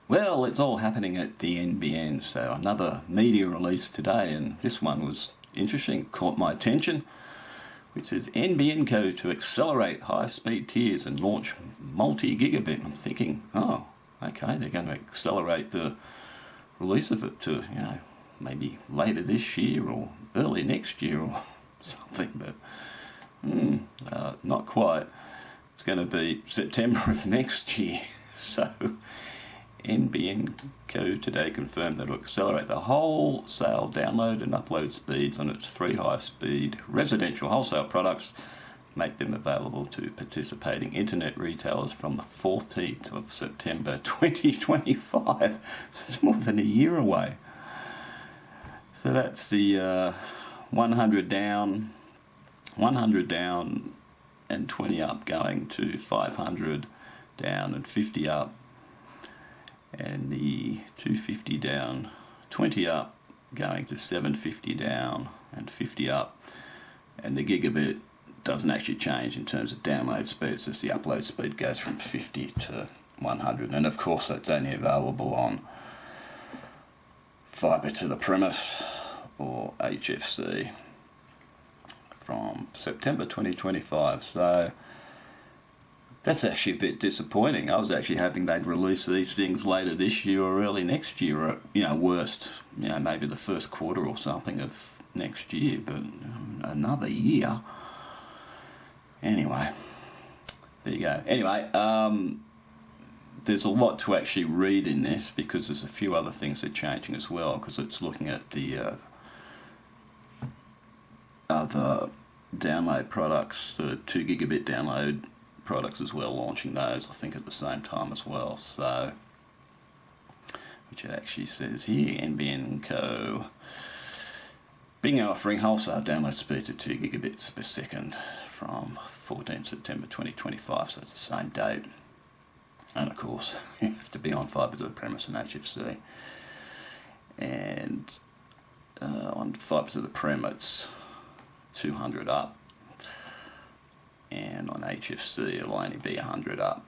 Well, it's all happening at the NBN, so another media release today, and this one was interesting, caught my attention, which says NBN Co to accelerate high-speed tiers and launch multi-gigabit. I'm thinking, oh, okay, they're going to accelerate the release of it to, maybe later this year or early next year or something, but not quite. It's going to be September of next year, so NBN Co today confirmed that it will accelerate the wholesale download and upload speeds on its 3 high-speed residential wholesale products, make them available to participating internet retailers from the 14th of September 2025. So it's more than a year away. So that's the 100 down and 20 up going to 500 down and 50 up. And the 250 down, 20 up, going to 750 down and 50 up. And the gigabit doesn't actually change in terms of download speed, it's just the upload speed goes from 50 to 100. And of course it's only available on fibre to the premise or HFC from September 2025. So that's actually a bit disappointing. I was actually hoping they'd release these things later this year or early next year, or worst, maybe the first quarter or something of next year, but another year. Anyway, there you go. Anyway, there's a lot to actually read in this because there's a few other things that are changing as well, because it's looking at the other download products, the 2 gigabit download products as well, launching those I think at the same time as well. So, which it actually says here, NBN Co being offering wholesale download speeds at 2 gigabits per second from 14 September 2025, so it's the same date. And of course you have to be on fibre to the premise and HFC, and on fibre to the premise 200 up, and on HFC it'll only be 100 up,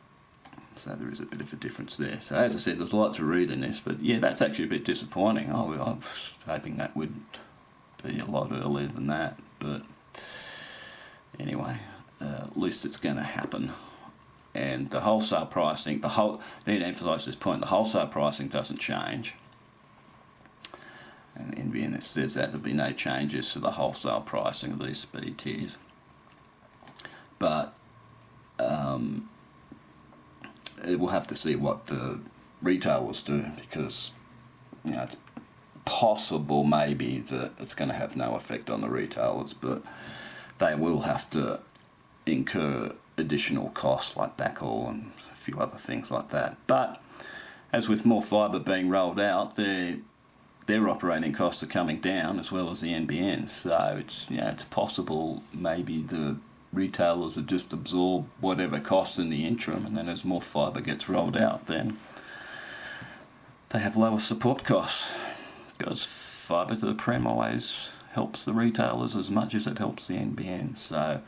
so there is a bit of a difference there. So as I said, there's a lot to read in this, but yeah, that's actually a bit disappointing. I was hoping that would be a lot earlier than that, but anyway, at least it's going to happen. And the wholesale pricing, need to emphasise this point, the wholesale pricing doesn't change, and NBN says that there'll be no changes to the wholesale pricing of these speed tiers. But we'll have to see what the retailers do, because it's possible maybe that it's going to have no effect on the retailers, but they will have to incur additional costs like backhaul and a few other things like that. But as with more fibre being rolled out, their operating costs are coming down as well as the NBN. So it's possible maybe the retailers have just absorb whatever costs in the interim, and then as more fibre gets rolled out, then they have lower support costs, because fibre to the prem always helps the retailers as much as it helps the NBN. So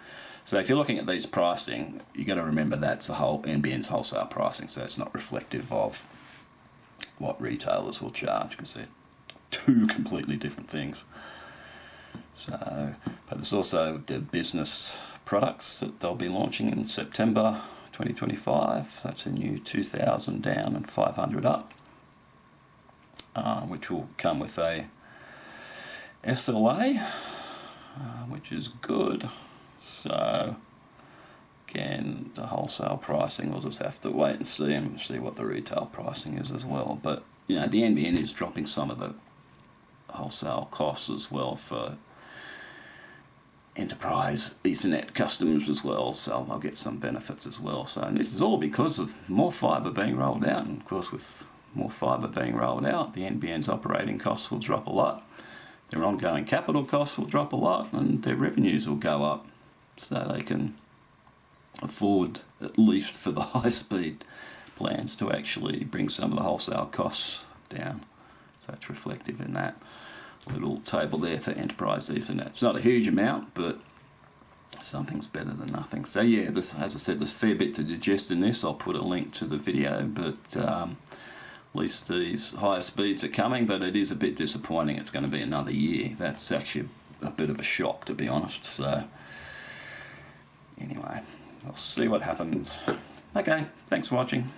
if you're looking at these pricing, you got to remember that's the whole NBN's wholesale pricing, so it's not reflective of what retailers will charge, because they're two completely different things. So, but there's also the business products that they'll be launching in September 2025. So that's a new 2,000 down and 500 up, which will come with a SLA, which is good. So again, the wholesale pricing, we'll just have to wait and see what the retail pricing is as well. But the NBN is dropping some of the wholesale costs as well for enterprise Ethernet customers as well, so they'll get some benefits as well. So, and this is all because of more fibre being rolled out, and of course with more fibre being rolled out, the NBN's operating costs will drop a lot, their ongoing capital costs will drop a lot, and their revenues will go up, so they can afford, at least for the high speed plans, to actually bring some of the wholesale costs down. So it's reflective in that little table there for enterprise Ethernet. It's not a huge amount, but something's better than nothing. So yeah, as I said, there's a fair bit to digest in this. I'll put a link to the video, but least these higher speeds are coming, but it is a bit disappointing it's going to be another year. That's actually a bit of a shock, to be honest. So anyway, we'll see what happens. Okay, thanks for watching.